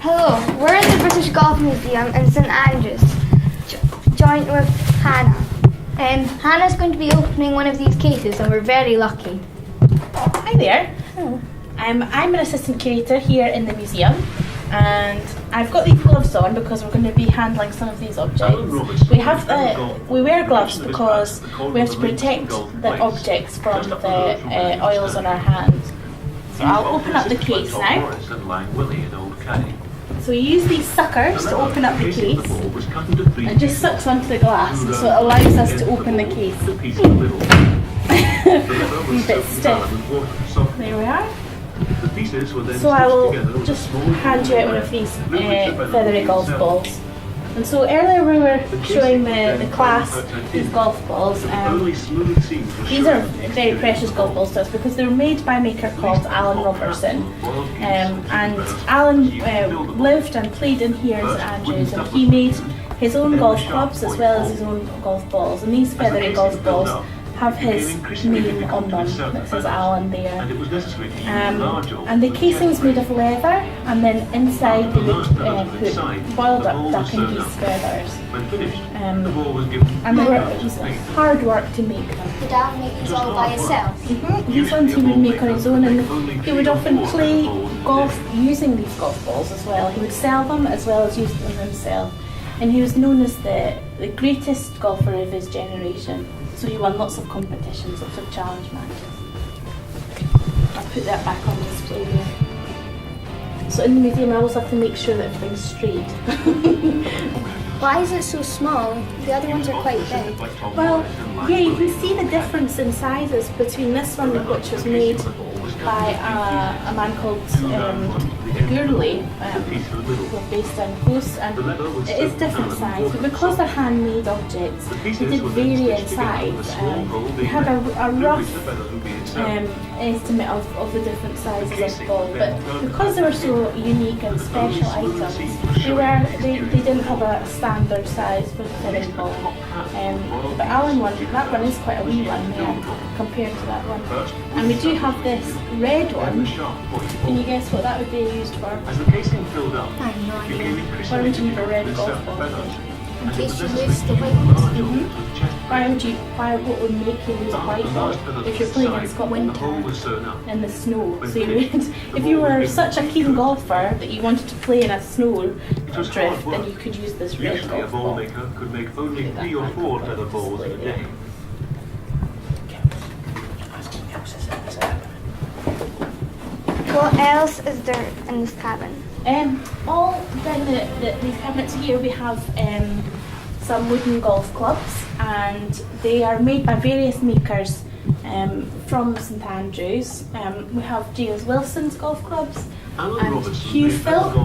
Hello, we're at the British Golf Museum in St Andrews, joint with Hannah. Hannah's going to be opening one of these cases and we're very lucky. Hi there. Hello. I'm an assistant curator here in the museum, and I've got these gloves on because we're going to be handling some of these objects. We wear gloves because we have to protect the objects from the oils on our hands. So I'll open up the case now. So we use these suckers to open up the case. It just sucks onto the glass, so it allows us to open the case. A bit stiff. There we are. So I will just hand you out one of these feathery golf balls. And so earlier we were showing the class these golf balls. These are very precious golf balls to us because they were made by a maker called Alan Robertson. And Alan lived and played in here in St Andrews, and he made his own golf clubs as well as his own golf balls. And these feathery golf balls have his name on them. It says Alan there. And the casing is made of leather, and then inside they would put boiled up duck and geese feathers. And it was hard work to make them. Did Alan make these all by himself? These ones he would make on his own, and he would often play golf using these golf balls as well. He would sell them as well as use them himself. And he was known as the greatest golfer of his generation. So he won lots of competitions, lots of challenge matches. I'll put that back on display here. So in the museum I always have to make sure that everything's straight. Why is it so small? The other ones are quite big. Well, yeah, you can see the difference in sizes between this one, which was made by a man called Gurley, who are based down close, and it is different size, but because they're handmade objects, they did vary in size. We had a rough estimate of the different sizes of ball, but because they were so unique and special items, they didn't have a standard size for the fitting ball. But Alan one, that one is quite a wee one there compared to that one. And we do have this red one. Can you guess what that would be used for? I have no idea. Why would you need a red golf ball? In case you lose the wind. What would make you lose a white ball if you're playing in Scotland in the snow? So if you were such a keen golfer that you wanted to play in a snow drift, then you could use this red golf ball. Could make only 3 or 4 feather balls in a day. What else is there in this cabin? All down these cabinets here we have some wooden golf clubs, and they are made by various makers from St Andrews. We have James Wilson's golf clubs, and Hugh Philp,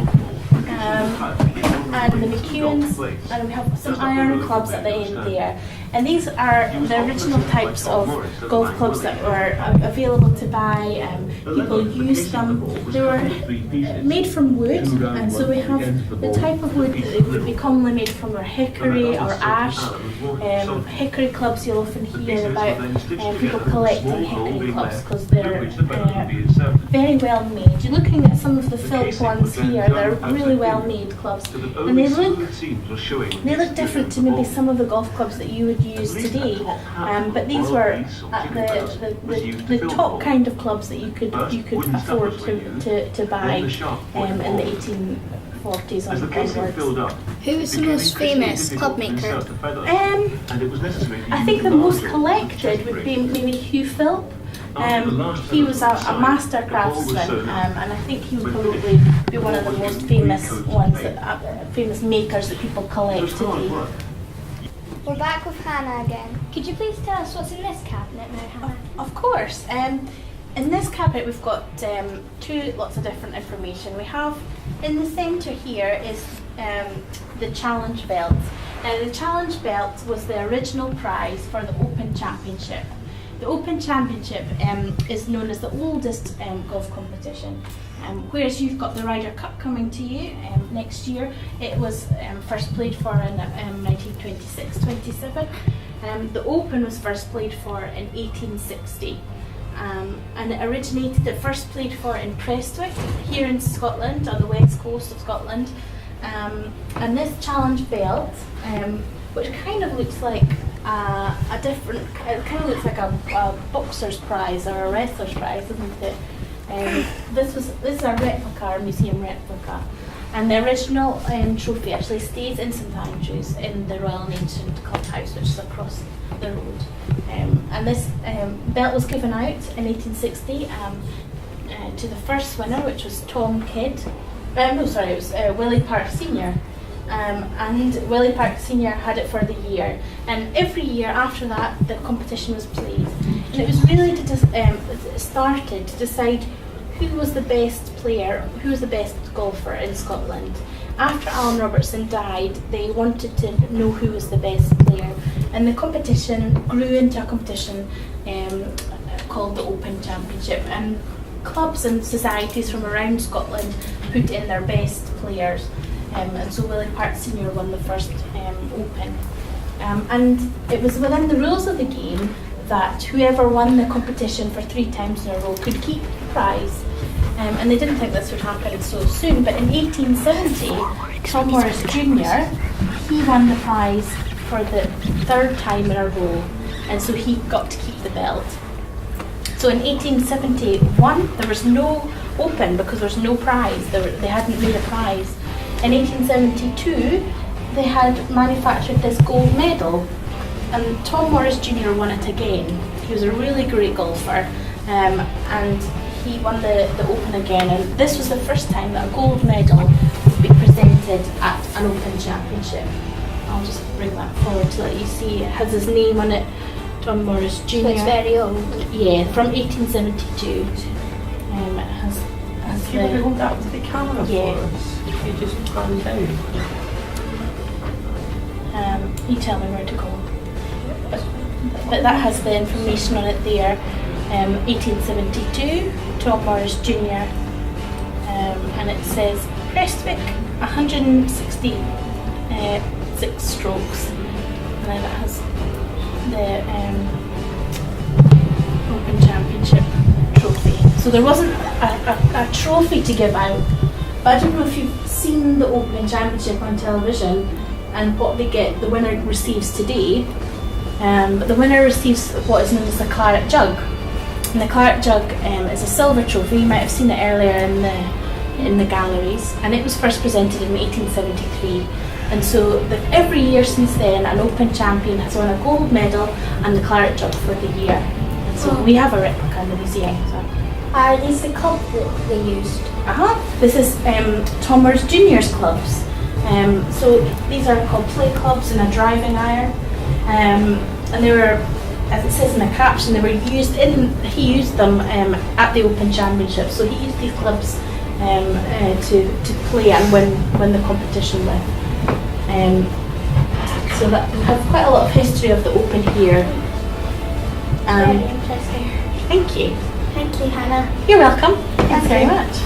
and the McEwens, and we have some iron clubs at the end there. And these are the original types of golf clubs that were available to buy. People used them. They were made from wood, and so we have the type of wood that would be commonly made from are hickory or ash. Hickory clubs you'll often hear about people collecting hickory clubs because they're very well made. You're looking at some of the Philp ones here, they're really well made clubs, and they look different to maybe some of the golf clubs that you would use today, but these were at the top kind of clubs that you could afford to buy in the 1840s onwards. Who is the most famous club maker? I think the most collected would be maybe Hugh Philp. He was a master craftsman, and I think he would probably be one of the most famous ones, famous makers that people collect today. We're back with Hannah again. Could you please tell us what's in this cabinet now, Hannah? Of course. In this cabinet we've got lots of different information. We have in the centre here is the challenge belt. Now the challenge belt was the original prize for the Open Championship. The Open Championship is known as the oldest golf competition. Whereas you've got the Ryder Cup coming to you next year, it was first played for in 1926-27. The Open was first played for in 1860. and it originated, it first played for in Prestwick, here in Scotland, on the west coast of Scotland. And this challenge belt, which kind of looks like it kind of looks like a boxer's prize or a wrestler's prize, doesn't it? This is a replica, a museum replica. And the original trophy actually stays in St Andrews in the Royal and Ancient Clubhouse, which is across the road. And this belt was given out in 1860 to the first winner, which was Tom Kidd. It was Willie Park Senior. And Willie Park Senior had it for the year. And every year after that, the competition was played. And it was really started to decide who was the best player, who was the best golfer in Scotland. After Alan Robertson died, they wanted to know who was the best player, and the competition grew into a competition called the Open Championship, and clubs and societies from around Scotland put in their best players, and so Willie Park Senior won the first Open. And it was within the rules of the game that whoever won the competition for 3 times in a row could keep the prize. And they didn't think this would happen so soon, but in 1870, Tom Morris Jr., he won the prize for the 3rd time in a row, and so he got to keep the belt. So in 1871, there was no Open because there was no prize, they hadn't made a prize. In 1872, they had manufactured this gold medal, and Tom Morris Jr. won it again. He was a really great golfer, and he won the Open again, and this was the first time that a gold medal would be presented at an Open Championship. I'll just bring that forward to let you see. It has his name on it, Tom Morris Jr. So it's very old. Yeah, from 1872. It has Can you hold that to the camera Yeah. for us? If you just pan down. You tell me where to go. But that has the information on it there. 1872, Tom Morris Jr. And it says Prestwick, 166 strokes. And then it has the Open Championship trophy. So there wasn't a trophy to give out. But I don't know if you've seen the Open Championship on television and what the winner receives today. But the winner receives what is known as the claret jug. And the claret jug is a silver trophy. You might have seen it earlier in the galleries, and it was first presented in 1873. And so every year since then, an Open champion has won a gold medal and the claret jug for the year. And so we have a replica in the museum. So. Are these the clubs that they used? This is Tom Morris Jr.'s clubs. So these are called play clubs and a driving iron. And they were, as it says in the caption, they were used he used them at the Open Championship. So he used these clubs to play and win the competition with. So that we have quite a lot of history of the Open here. Very interesting. Thank you. Thank you, Hannah. You're welcome. Thanks very much.